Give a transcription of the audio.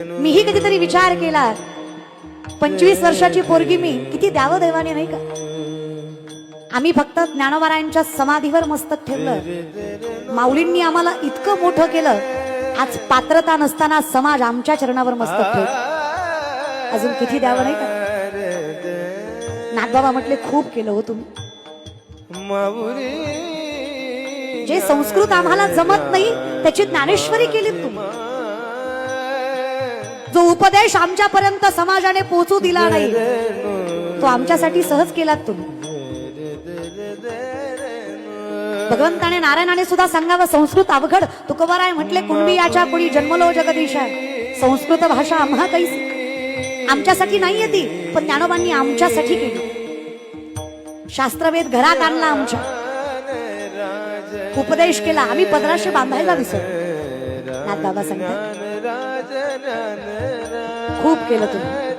मीही कधीतरी विचार केला, 25 वर्षाची पोरगी मी, किती द्यावं देवाने, नाही का? आम्ही फक्त ज्ञानोबारायांच्या समाधीवर मस्तक ठेवलं. माऊलींनी आम्हाला इतकं मोठं केलं. आज पात्रता नसताना समाज आमच्या चरणावर मस्तक ठेवतो. अजून किती द्यावं, नाही का? नाथबाबा म्हटले, खूप केलं हो तुम्ही. जे संस्कृत आम्हाला जमत नाही त्याची ज्ञानेश्वरी केली तुम्ही. जो उपदेश आमच्यापर्यंत समाजाने पोहोचू दिला नाही तो आमच्यासाठी सहज केलात तुम्ही. भगवंताने नारायणाने सुद्धा सांगावं, संस्कृत अवघड. तुकोबाराय म्हटले, कुणबियाच्या कुणी जन्मलो जगदीशा, संस्कृत भाषा आम्हा कैसी. आमच्यासाठी नाहीये ती, पण ज्ञानोबांनी आमच्यासाठी केली. शास्त्रवेद घरात आणला, आमच्या उपदेश केला. आम्ही पदराशे बांधायला विसरलो. नाथबाबा सांगतात, खूप केलं तुम्ही.